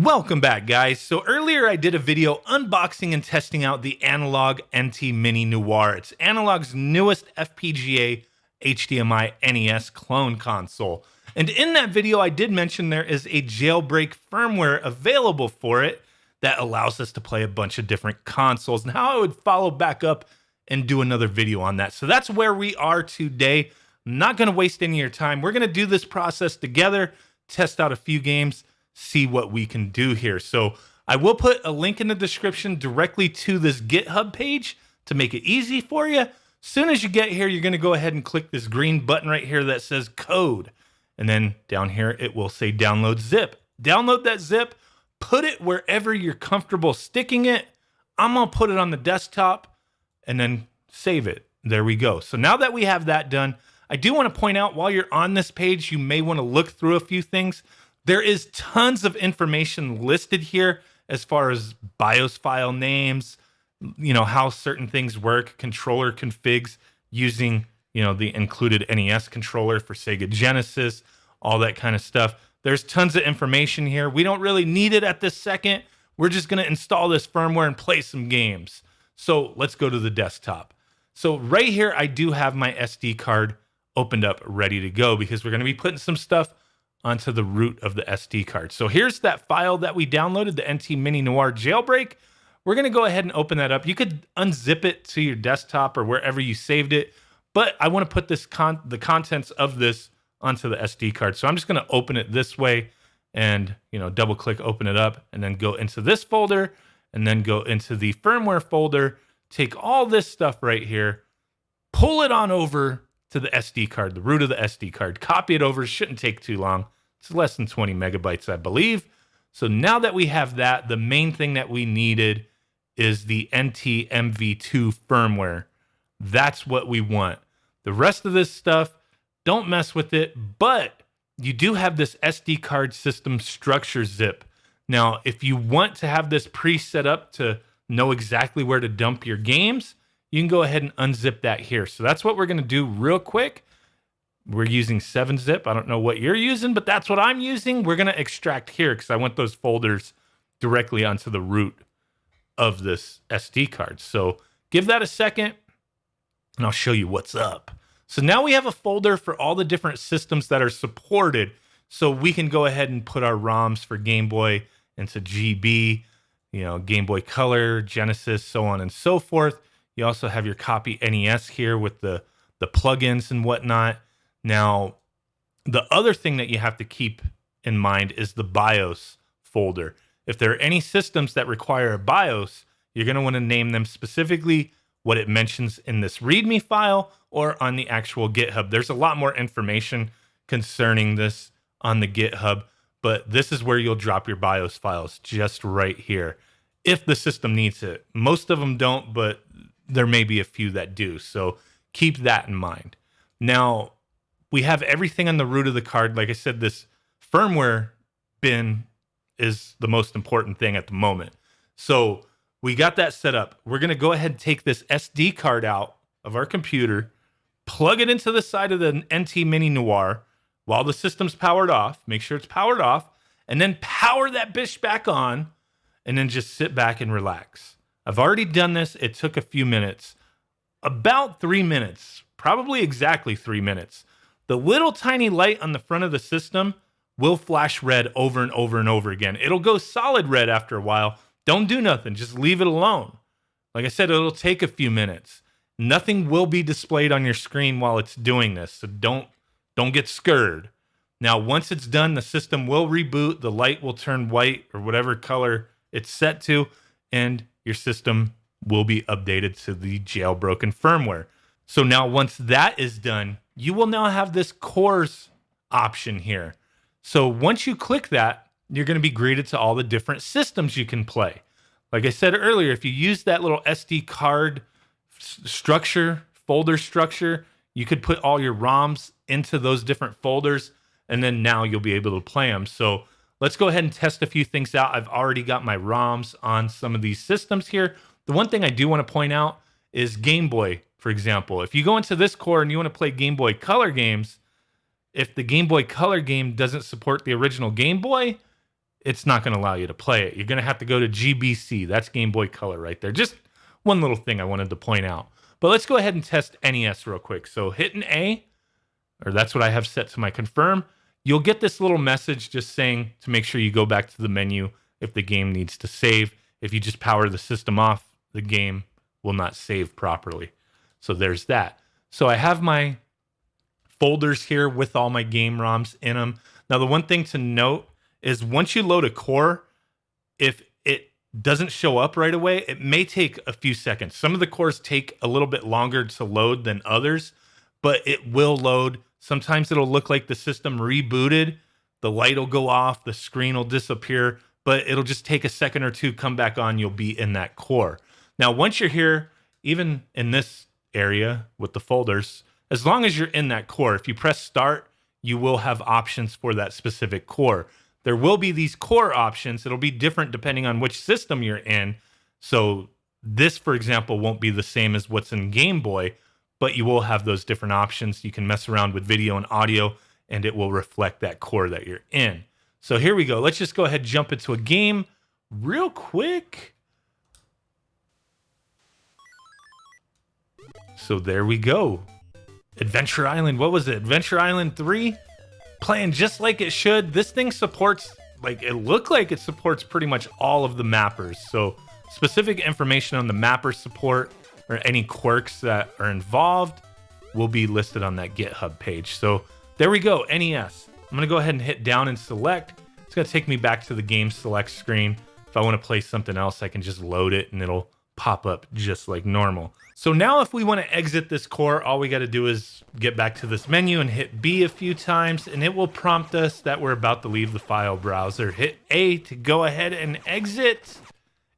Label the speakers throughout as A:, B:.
A: Welcome back, guys. So earlier I did a video unboxing and testing out the Analogue NT Mini Noir. It's Analogue's newest FPGA HDMI NES clone console. And in that video, I did mention there is a Jailbreak firmware available for it that allows us to play a bunch of different consoles, and how I would follow back up and do another video on that. So that's where we are today. I'm not going to waste any of your time. We're going to do this process together, test out a few games, see what we can do here. So I will put a link in the description directly to this GitHub page to make it easy for you. As soon as you get here, you're going to go ahead and click this green button right here that says code. And then down here, it will say download zip. Download that zip, put it wherever you're comfortable sticking it. I'm going to put it on the desktop and then save it. There we go. So now that we have that done, I do want to point out while you're on this page, you may want to look through a few things. There is tons of information listed here as far as BIOS file names, how certain things work, controller configs using, the included NES controller for Sega Genesis, all that kind of stuff. There's tons of information here. We don't really need it at this second. We're just going to install this firmware and play some games. So let's go to the desktop. So right here, I do have my SD card opened up, ready to go, because we're going to be putting some stuff onto the root of the SD card. So here's that file that we downloaded, the NT Mini Noir Jailbreak. We're going to go ahead and open that up. You could unzip it to your desktop or wherever you saved it, but I want to put this the contents of this onto the SD card. So I'm just going to open it this way and, double click, open it up, and then go into this folder and then go into the firmware folder, take all this stuff right here, pull it on over to the SD card, the root of the SD card, copy it over. Shouldn't take too long. It's less than 20 megabytes, I believe. So now that we have that, the main thing that we needed is the NT MV2 firmware. That's what we want. The rest of this stuff, don't mess with it, but you do have this SD card system structure zip. Now, if you want to have this pre-set up to know exactly where to dump your games, you can go ahead and unzip that here. So that's what we're going to do real quick. We're using 7-zip. I don't know what you're using, but that's what I'm using. We're going to extract here because I want those folders directly onto the root of this SD card. So give that a second, and I'll show you what's up. So now we have a folder for all the different systems that are supported. So we can go ahead and put our ROMs for Game Boy into GB, Game Boy Color, Genesis, so on and so forth. You also have your copy NES here with the plugins and whatnot. Now, the other thing that you have to keep in mind is the BIOS folder. If there are any systems that require a BIOS, you're going to want to name them specifically what it mentions in this README file or on the actual GitHub. There's a lot more information concerning this on the GitHub, but this is where you'll drop your BIOS files, just right here, if the system needs it. Most of them don't, but there may be a few that do, so keep that in mind. Now, we have everything on the root of the card. Like I said, this firmware bin is the most important thing at the moment. So we got that set up. We're going to go ahead and take this SD card out of our computer, plug it into the side of the NT Mini Noir while the system's powered off. Make sure it's powered off, and then power that bitch back on, and then just sit back and relax. I've already done this. It took a few minutes, about 3 minutes, probably exactly 3 minutes. The little tiny light on the front of the system will flash red over and over and over again. It'll go solid red after a while. Don't do nothing. Just leave it alone. Like I said, it'll take a few minutes. Nothing will be displayed on your screen while it's doing this, so don't get scared. Now, once it's done, the system will reboot. The light will turn white or whatever color it's set to, and your system will be updated to the jailbroken firmware. So now once that is done, you will now have this cores option here. So once you click that, you're going to be greeted to all the different systems you can play. Like I said earlier, if you use that little SD card folder structure, you could put all your ROMs into those different folders, and then now you'll be able to play them. So let's go ahead and test a few things out. I've already got my ROMs on some of these systems here. The one thing I do want to point out is Game Boy, for example. If you go into this core and you want to play Game Boy Color games, if the Game Boy Color game doesn't support the original Game Boy, it's not going to allow you to play it. You're going to have to go to GBC. That's Game Boy Color right there. Just one little thing I wanted to point out. But let's go ahead and test NES real quick. So hit an A, or that's what I have set to my confirm. You'll get this little message just saying to make sure you go back to the menu if the game needs to save. If you just power the system off, the game will not save properly. So there's that. So I have my folders here with all my game ROMs in them. Now, the one thing to note is once you load a core, if it doesn't show up right away, it may take a few seconds. Some of the cores take a little bit longer to load than others, but it will load. Sometimes it'll look like the system rebooted. The light will go off, the screen will disappear, but it'll just take a second or two, come back on, you'll be in that core. Now, once you're here, even in this area with the folders, as long as you're in that core, if you press start, you will have options for that specific core. There will be these core options. It'll be different depending on which system you're in. So this, for example, won't be the same as what's in Game Boy, but you will have those different options. You can mess around with video and audio, and it will reflect that core that you're in. So here we go. Let's just go ahead and jump into a game real quick. So there we go. Adventure Island. What was it? Adventure Island 3? Playing just like it should. This thing supports, like, it looked like it supports pretty much all of the mappers. So specific information on the mapper support or any quirks that are involved will be listed on that GitHub page. So there we go, NES. I'm going to go ahead and hit down and select. It's going to take me back to the game select screen. If I want to play something else, I can just load it and it'll pop up just like normal. So now if we want to exit this core, all we got to do is get back to this menu and hit B a few times, and it will prompt us that we're about to leave the file browser. Hit A to go ahead and exit.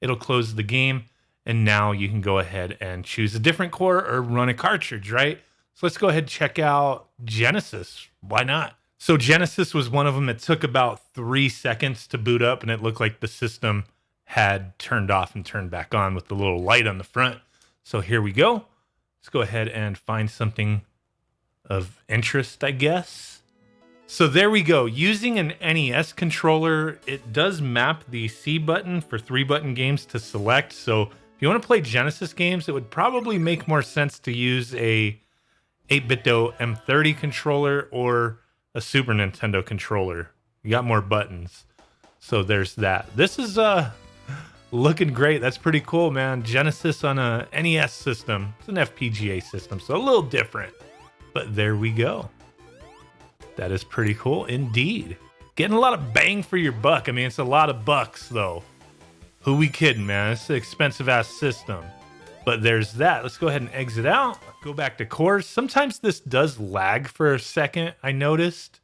A: It'll close the game, and now you can go ahead and choose a different core or run a cartridge, right? So let's go ahead and check out Genesis. Why not? So Genesis was one of them. It took about 3 seconds to boot up, and it looked like the system had turned off and turned back on with the little light on the front. So here we go. Let's go ahead and find something of interest, I guess. So there we go. Using an NES controller, it does map the C button for 3-button games to select. So if you want to play Genesis games, it would probably make more sense to use a 8BitDo M30 controller or a Super Nintendo controller. You got more buttons. So there's that. This is looking great. That's pretty cool, man. Genesis on a NES system. It's an FPGA system, so a little different. But there we go. That is pretty cool indeed. Getting a lot of bang for your buck. I mean, it's a lot of bucks, though. Who we kidding, man? It's an expensive-ass system. But there's that. Let's go ahead and exit out. Go back to cores. Sometimes this does lag for a second, I noticed.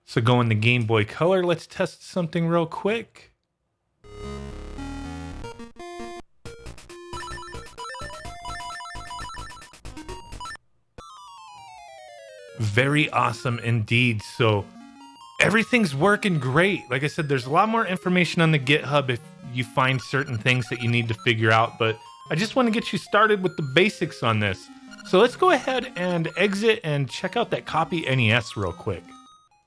A: So go in the Game Boy Color. Let's test something real quick. Very awesome indeed. So everything's working great. Like I said, there's a lot more information on the GitHub if you find certain things that you need to figure out, but I just want to get you started with the basics on this. So let's go ahead and exit and check out that Copy NES real quick.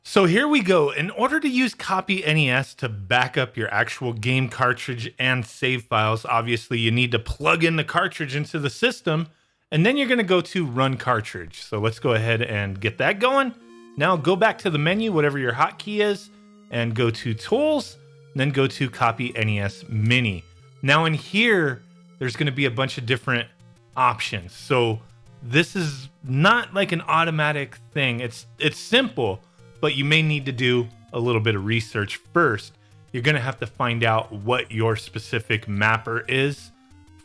A: So here we go. In order to use Copy NES to back up your actual game cartridge and save files, obviously you need to plug in the cartridge into the system, and then you're going to go to Run Cartridge. So let's go ahead and get that going. Now go back to the menu, whatever your hotkey is, and go to Tools, and then go to Copy NES Mini. Now in here, there's going to be a bunch of different options. So this is not like an automatic thing. It's simple, but you may need to do a little bit of research first. You're going to have to find out what your specific mapper is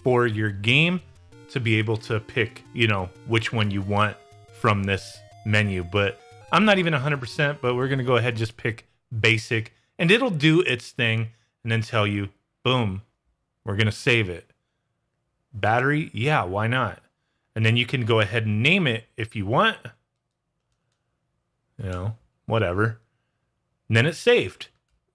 A: for your game to be able to pick, you know, which one you want from this menu. But I'm not even 100%, but we're going to go ahead and just pick basic, and it'll do its thing and then tell you, boom, we're going to save it. Battery, yeah, why not? And then you can go ahead and name it if you want. You know, whatever. And then it's saved.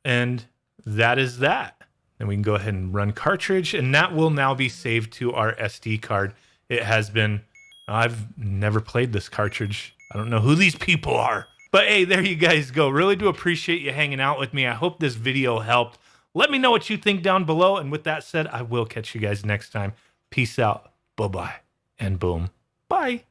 A: And that is that. Then we can go ahead and run cartridge, and that will now be saved to our SD card. It has been, I've never played this cartridge. I don't know who these people are, But hey, there you guys go. Really do appreciate you hanging out with me. I hope this video helped. Let me know what you think down below. And with that said, I will catch you guys next time. Peace out. Bye-bye. And boom. Bye.